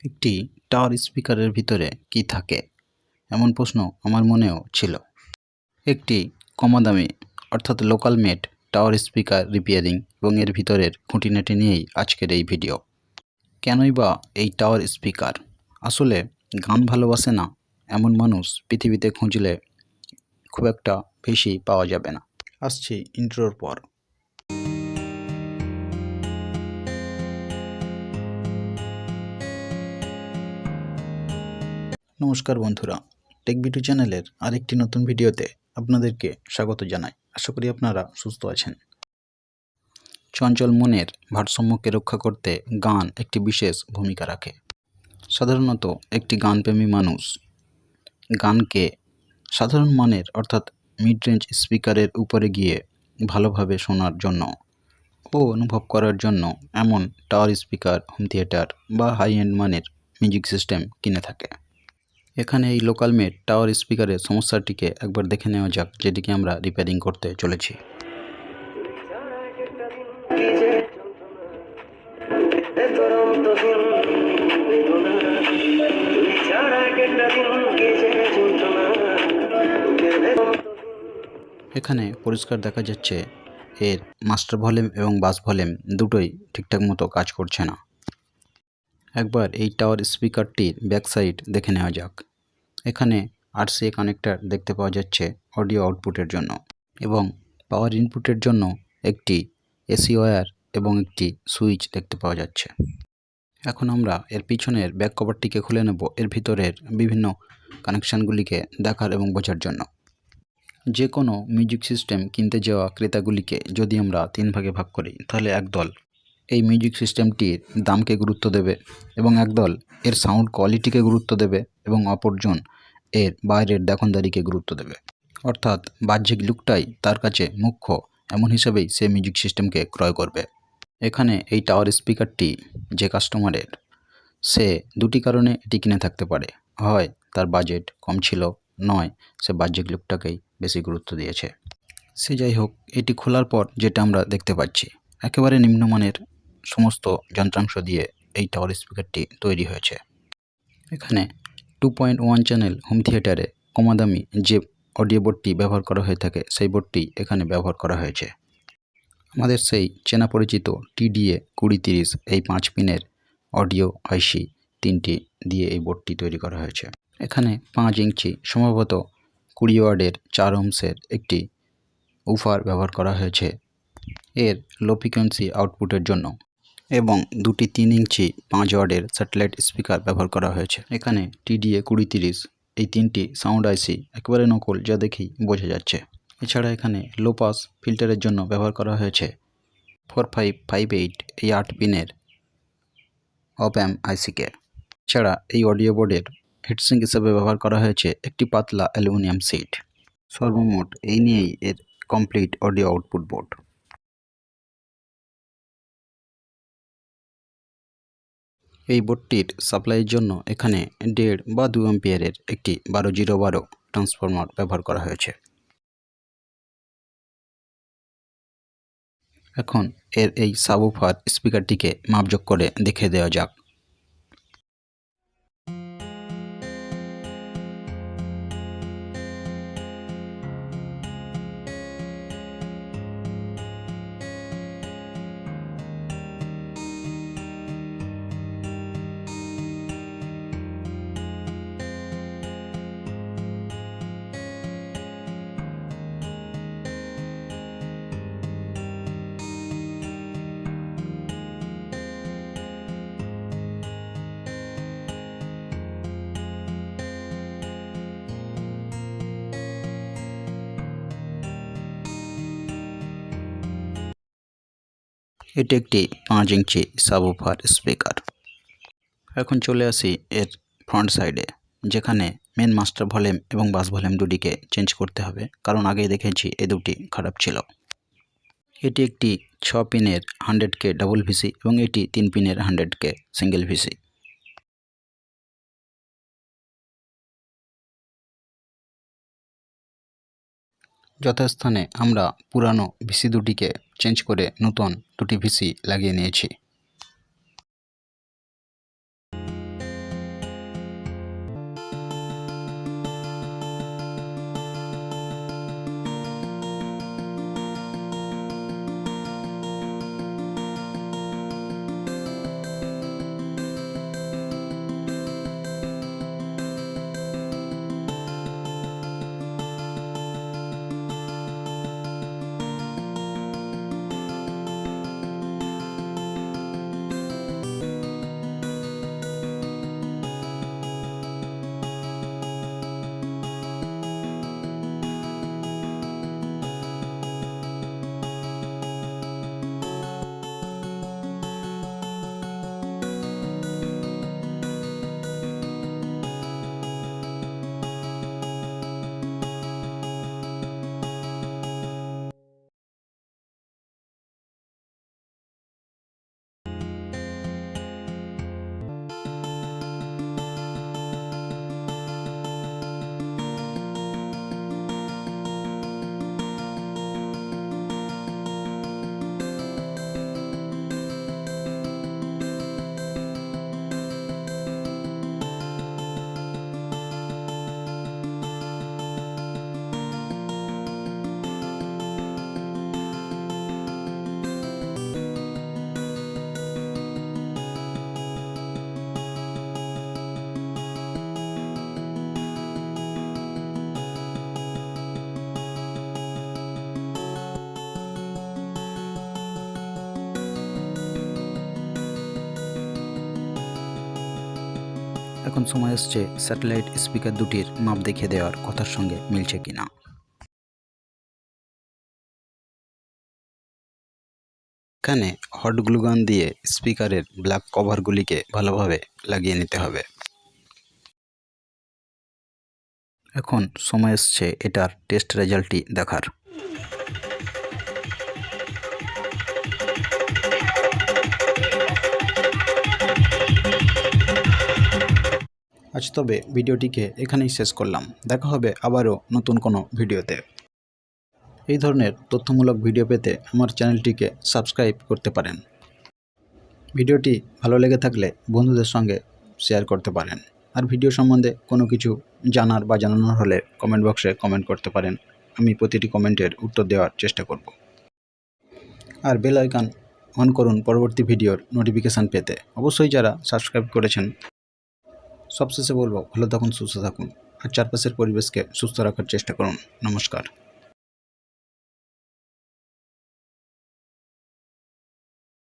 একটি টাওয়ার স্পিকারের ভিতরে কি থাকে এমন প্রশ্ন আমার মনেও ছিল। একটি কমদামি অর্থাৎ local made tower speaker repairing এবং এর ভিতরের খুঁটিনাটি নিয়েই আজকের এই ভিডিও। কেনই বা এই টাওয়ার স্পিকার? আসলে গান ভালোবাসে না এমন মানুষ পৃথিবীতে খুঁজলে খুব একটা বেশি পাওয়া যাবে না। আসছি ইন্ট্রোর পর। নমস্কার বন্ধুরা, টেক ভিডিও চ্যানেলের আরেকটি নতুন ভিডিওতে আপনাদেরকে স্বাগত জানাই। আশা করি আপনারা সুস্থ আছেন। চঞ্চল মনের ভারসাম্যকে রক্ষা করতে গান একটি বিশেষ ভূমিকা রাখে। সাধারণত একটি গানপ্রেমী মানুষ গানকে সাধারণ মানের অর্থাৎ মিড রেঞ্জ স্পিকারের উপরে গিয়ে ভালোভাবে শোনার জন্য ও অনুভব করার জন্য এমন টাওয়ার স্পিকার, হোম থিয়েটার বা হাই এন্ড মানের মিউজিক সিস্টেম কিনে থাকে। এখানে এই লোকাল মেড টাওয়ার স্পিকারের সমস্যাটিকে একবার দেখে নেওয়া যাক, যেটিকে আমরা রিপেয়ারিং করতে চলেছি। এখানে পরিষ্কার দেখা যাচ্ছে এর মাস্টার ভলিউম এবং বাস ভলিউম দুটোই ঠিকঠাক মতো কাজ করছে না। একবার এই টাওয়ার স্পিকারটির ব্যাক সাইড দেখে নেওয়া যাক। এখানে RCA কানেক্টর দেখতে পাওয়া যাচ্ছে অডিও আউটপুটের জন্য, এবং পাওয়ার ইনপুটের জন্য একটি এসি ওয়্যার এবং একটি সুইচ দেখতে পাওয়া যাচ্ছে। এখন আমরা এর পিছনের ব্যাক কভারটিকে খুলে নেব এর ভিতরের বিভিন্ন কানেকশানগুলিকে দেখার এবং বোঝার জন্য। যে কোনো মিউজিক সিস্টেম কিনতে যাওয়া ক্রেতাগুলিকে যদি আমরা 3 ভাগে ভাগ করি, তাহলে একদল এই মিউজিক সিস্টেমটির দামকে গুরুত্ব দেবে এবং একদল এর সাউন্ড কোয়ালিটিকে গুরুত্ব দেবে এবং অপরজন এর বাইরের দেখনদারিকে গুরুত্ব দেবে। অর্থাৎ বাহ্যিক লুকটাই তার কাছে মুখ্য, এমন হিসাবেই সে মিউজিক সিস্টেমকে ক্রয় করবে। এখানে এই টাওয়ার স্পিকারটি যে কাস্টমারের, সে দুটি কারণে এটি কিনে থাকতে পারে। হয় তার বাজেট কম ছিল, নয় সে বাহ্যিক লুকটাকেই বেশি গুরুত্ব দিয়েছে। সে যাই হোক, এটি খোলার পর যেটা আমরা দেখতে পাচ্ছি, একেবারে নিম্নমানের সমস্ত যন্ত্রাংশ দিয়ে এই টাওয়ার স্পিকারটি তৈরি হয়েছে। এখানে 2.1 চ্যানেল হোম থিয়েটারে কমাদামি যে অডিও বোর্ডটি ব্যবহার করা হয়ে থাকে, সেই বোর্ডটি এখানে ব্যবহার করা হয়েছে। আমাদের সেই চেনা পরিচিত TDA 2030 এই 5 পিনের অডিও আইসি 3টি দিয়ে এই বোর্ডটি তৈরি করা হয়েছে। এখানে 5 ইঞ্চি সম্ভবত 20 ওয়াটের 4 ওহমসের একটি উফার ব্যবহার করা হয়েছে এর লো ফ্রিকোয়েন্সি আউটপুটের জন্য, এবং দুটি 3 ইঞ্চি 5 ওয়াটের স্যাটেলাইট স্পিকার ব্যবহার করা হয়েছে। এখানে TDA 2030 এই 3টি সাউন্ড আইসি একেবারে নকল, যা দেখেই বোঝা যাচ্ছে। এছাড়া এখানে লো পাস ফিল্টারের জন্য ব্যবহার করা হয়েছে 4558 এই 8 পিনের অপ অ্যাম্প আইসিকে। এছাড়া এই অডিও বোর্ডের হিটসিঙ্ক হিসেবে ব্যবহার করা হয়েছে একটি পাতলা অ্যালুমিনিয়াম সিট। সর্বমোট এই নিয়েই এর কমপ্লিট অডিও আউটপুট বোর্ড। এই বোর্ডটির সাপ্লাইয়ের জন্য এখানে 1.5 বা 2 অ্যাম্পিয়ারের একটি 12012 ট্রান্সফরমার ব্যবহার করা হয়েছে। এখন এর এই সাবউফার স্পিকারটিকে মাপজোক করে দেখে দেওয়া যাক। এটি একটি 5 ইঞ্চি সাবউফার স্পিকার। এখন চলে আসি এর ফ্রন্ট সাইডে, যেখানে মেন মাস্টার ভলিউম এবং বাস ভলিউম দুটিকে চেঞ্জ করতে হবে, কারণ আগেই দেখেছি এই দুটি খারাপ ছিল। এটি একটি 6 পিনের 100K ডাবল ভিসি এবং এটি 3 পিনের 100K সিঙ্গেল ভিসি। যথাস্থানে আমরা পুরানো ভিসি দুটিকে চেঞ্জ করে নতুন দুটি ভিসি লাগিয়ে নিয়েছি। এখন সময় এসছে স্যাটেলাইট স্পিকার দুটির মাপ দেখিয়ে দেওয়ার কথার সঙ্গে মিলছে কিনা। এখানে হট গ্লু গান দিয়ে স্পিকারের ব্ল্যাক কভারগুলিকে ভালোভাবে লাগিয়ে নিতে হবে। এখন সময় এসছে এটার টেস্ট রেজাল্টটি দেখার। আজ তবে ভিডিওটিকে এখানেই শেষ করলাম। দেখা হবে আবারও নতুন কোনো ভিডিওতে। এই ধরনের তথ্যমূলক ভিডিও পেতে আমার চ্যানেলটিকে সাবস্ক্রাইব করতে পারেন। ভিডিওটি ভালো লেগে থাকলে বন্ধুদের সঙ্গে শেয়ার করতে পারেন। আর ভিডিও সম্বন্ধে কোনো কিছু জানার বা জানানোর হলে কমেন্ট বক্সে কমেন্ট করতে পারেন। আমি প্রতিটি কমেন্টের উত্তর দেওয়ার চেষ্টা করব। আর বেল আইকন অন করুন পরবর্তী ভিডিওর নোটিফিকেশান পেতে। অবশ্যই যারা সাবস্ক্রাইব করেছেন, সবশেষে বলবো ভালো থাকুন, সুস্থ থাকুন আর চারপাশের পরিবেশকে সুস্থ রাখার চেষ্টা করুন। নমস্কার।